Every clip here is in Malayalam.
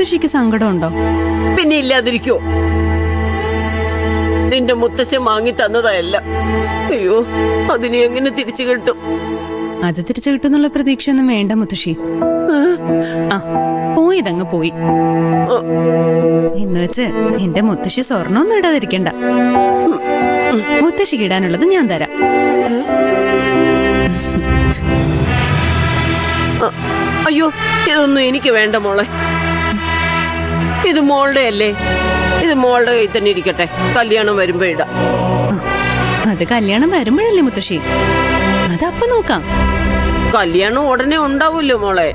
മുത്തശ്ശിക്ക് സങ്കടമുണ്ടോ? പിന്നെ ഇല്ലാതിരിക്കോ? നിന്റെ മുത്തശ്ശൻ വാങ്ങി തന്നതല്ല. അയ്യോ, അതിനെ എങ്ങനെ തിരിച്ചു കിട്ടും? അത് തിരിച്ചു കിട്ടുന്നുള്ള പ്രതീക്ഷയൊന്നും വേണ്ട മുത്തശ്ശി. ആ, പോയതങ്ങ് പോയി എന്ന് വെച്ച് എന്റെ മുത്തശ്ശി സ്വർണ്ണമൊന്നും ഇടാതിരിക്കണ്ട. മുത്തശ്ശിക്ക് ഇടാനുള്ളത് ഞാൻ തരാം. അയ്യോ, ഇതൊന്നും എനിക്ക് വേണ്ട മോളെ. ഇത് മോളുടെ അല്ലേ? ഇത് മോളുടെ കയ്യിൽ തന്നെ ഇരിക്കട്ടെ. കല്യാണം വരുമ്പോ ഇടാം. അത് കല്യാണം വരുമ്പോഴല്ലേ മുത്തശ്ശി? അതപ്പൊ നോക്കാം. കല്യാണം ഉടനെ ഉണ്ടാവൂല്ലോ മോളെ.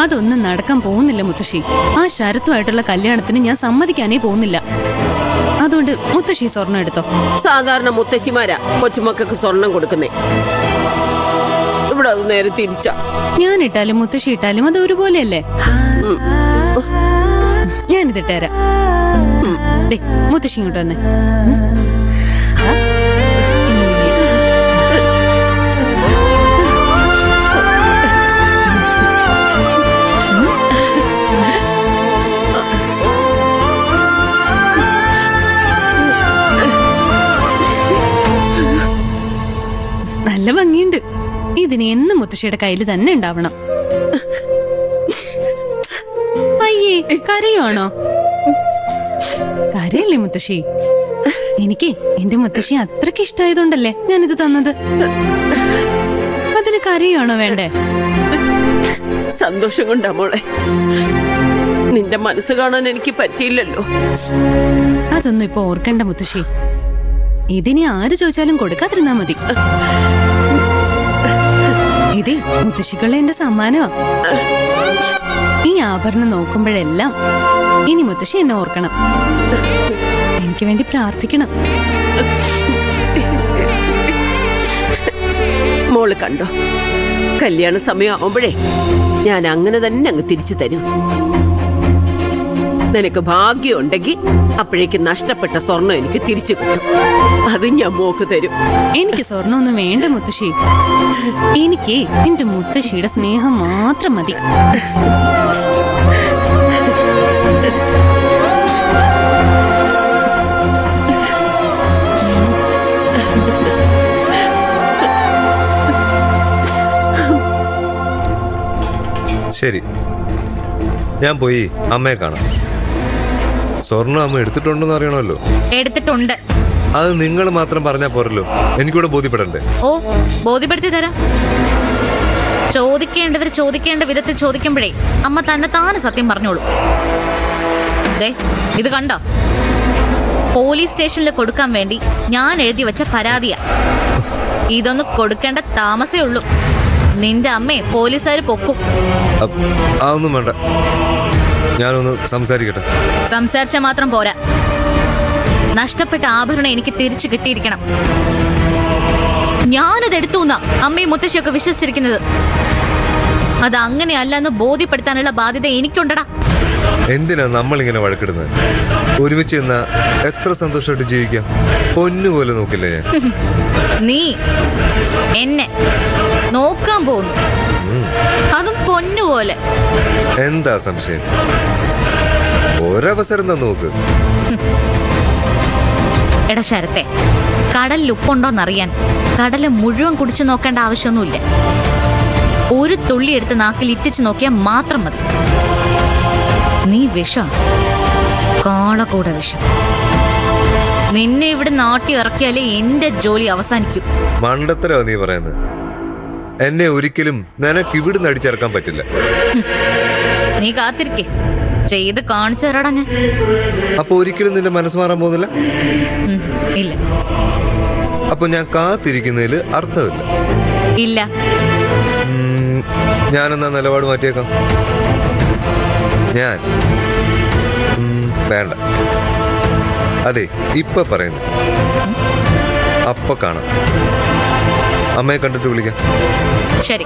അതൊന്നും നടക്കാൻ പോകുന്നില്ല മുത്തശ്ശി. ആ ശരത്തുമായിട്ടുള്ള കല്യാണത്തിന് ഞാൻ സമ്മതിക്കാനേ പോകുന്നില്ല. അതുകൊണ്ട് മുത്തശ്ശി സ്വർണം എടുത്തോ. സാധാരണ മുത്തശ്ശിമാരാ കൊച്ചുമക്കൾക്ക് സ്വർണം കൊടുക്കുന്നേ. ഇവിടെ അത് നേരെ തിരിച്ചാ. ഞാൻ ഇട്ടാലും മുത്തശ്ശി ഇട്ടാലും അത് ഒരുപോലെയല്ലേ? ഞാനിതിട്ടേരാം. മുത്തശ്ശി ഇങ്ങോട്ട് വന്നേ. നല്ല ഭംഗിയുണ്ട്. ഇതിന് എന്നും മുത്തശ്ശിയുടെ കയ്യിൽ തന്നെ ഉണ്ടാവണം. അയ്യേ, കരയാണോ? കരയല്ലേ മുത്തശ്ശി? എനിക്ക് എന്റെ മുത്തശ്ശി അത്രയ്ക്ക് ഇഷ്ടമായതുകൊണ്ടല്ലേ ഞാനിത് തന്നത്. അതിന് കരയാണോ വേണ്ടേ? സന്തോഷം കൊണ്ടാ മോളെ. നിന്റെ മനസ്സ് കാണാൻ എനിക്ക് പറ്റിയില്ലല്ലോ. അതൊന്നും ഇപ്പൊ ഓർക്കണ്ട മുത്തശ്ശി. ഇതിനെ ആര് ചോദിച്ചാലും കൊടുക്കാതിരുന്നാ മതി. ഇതേ മുത്തശ്ശിക്കുള്ള എന്റെ സമ്മാനമാ. ഈ ആഭരണം നോക്കുമ്പോഴെല്ലാം ഇനി മുത്തശ്ശി എന്നെ ഓർക്കണം. എനിക്ക് വേണ്ടി പ്രാർത്ഥിക്കണം. മോള് കണ്ടോ, കല്യാണ സമയം ആവുമ്പോഴേ ഞാൻ അങ്ങനെ തന്നെ അങ്ങ് തിരിച്ചു തരും. നിനക്ക് ഭാഗ്യം ഉണ്ടെങ്കിൽ അപ്പോഴേക്ക് നഷ്ടപ്പെട്ട സ്വർണം എനിക്ക് തിരിച്ചു കിട്ടും. അത് ഞാൻ മോക്ക് തരും. എനിക്ക് സ്വർണ്ണമൊന്നും വേണ്ട മുത്തശ്ശി. എനിക്ക് എന്റെ മുത്തശ്ശിയുടെ സ്നേഹം മാത്രം മതി. ശരി, ഞാൻ പോയി അമ്മയെ കാണാം. സ്വർണ്ണം അമ്മ എടുത്തിട്ടുണ്ടെന്ന് അറിയണമല്ലോ. എടുത്തിട്ടുണ്ട്. അത് നിങ്ങൾ മാത്രം പറഞ്ഞാൽ പോരല്ലോ, എനിക്കൂടെ ബോധ്യപ്പെടണ്ടേ? ഓ, ബോധ്യപ്പെടുത്തി തരാം. ചോദിക്കേണ്ടവർ ചോദിക്കേണ്ട വിധത്തിൽ ചോദിക്കുമ്പോഴേ അമ്മ തന്നെ താനെ സത്യം പറഞ്ഞോളൂ. ഇത് കണ്ടോ? പോലീസ് സ്റ്റേഷനിൽ കൊടുക്കാൻ വേണ്ടി ഞാൻ എഴുതി വെച്ച പരാതിയാ. ഇതൊന്നും കൊടുക്കേണ്ട താമസേ ഉള്ളൂ. നിന്റെ അമ്മയെ പോലീസുകാർ പൊക്കും. അതൊന്നും വേണ്ട, ഞാനൊന്ന് സംസാരിക്കട്ടെ. സംസാരിച്ച മാത്രം പോരാ. നഷ്ടപ്പെട്ട ആഭരണം എനിക്ക് തിരിച്ചു കിട്ടിയിരിക്കണം. ഞാനത് എടുത്തുന്നാ അമ്മയും മുത്തശ്ശിയൊക്കെ വിശ്വസിച്ചിരിക്കുന്നത്. അത് അങ്ങനെയല്ലെന്ന് ബോധ്യപ്പെടുത്താനുള്ള ബാധ്യത എനിക്കുണ്ടടാ. എന്തിനാ നമ്മളിങ്ങനെ വഴക്കിടുന്നത്? ഒരുമിച്ച് നിന്നാ എത്ര സന്തോഷമായിട്ട് ജീവിക്കാം. പൊന്നുപോലെ നോക്കില്ലേ ഞാൻ? നീ എന്നെ നോക്കാൻ പോകുന്നു, അതും പൊന്നുപോലെ. എന്താ സംശയം? ഒരവസരം തന്നെ നോക്ക്. എടാ ശരത്തെ, കടലിൽ ഉപ്പുണ്ടോന്നറിയാൻ കടല് മുഴുവൻ കുടിച്ചു നോക്കേണ്ട ആവശ്യമൊന്നുമില്ല. ഒരു തുള്ളി എടുത്ത് നാക്കിൽ ഇറ്റിച്ചു നോക്കിയാൽ മാത്രം മതി. നീ വിഷം, കാളകൂട വിഷം. നിന്നെ ഇവിടെ നാട്ടി ഇറക്കിയാലേ എന്റെ ജോലി അവസാനിക്കും. മണ്ടത്തരോ നീ പറയുന്നത്? എന്നെ ഒരിക്കലും നിനക്ക് ഇവിടുന്ന് അടിച്ചിറക്കാൻ പറ്റില്ല. നീ കാത്തിരിക്കേ, ചെയ്ത് കാണിച്ചു തരാടാ ഞാൻ. അപ്പൊ ഒരിക്കലും നിന്റെ മനസ്സ് മാറാൻ പോകുന്നില്ല? ഇല്ല. അപ്പൊ ഞാൻ കാത്തിരിക്കുന്നതിൽ അർത്ഥമില്ല. ഇല്ല. ഞാനെന്നാ നിലപാട് മാറ്റിയേക്കാം. ഞാൻ വേണ്ട. അതെ, ഇപ്പൊ പറയുന്നു. അപ്പൊ കാണാം. അമ്മയെ കണ്ടിട്ട് വിളിക്കാം. ശരി.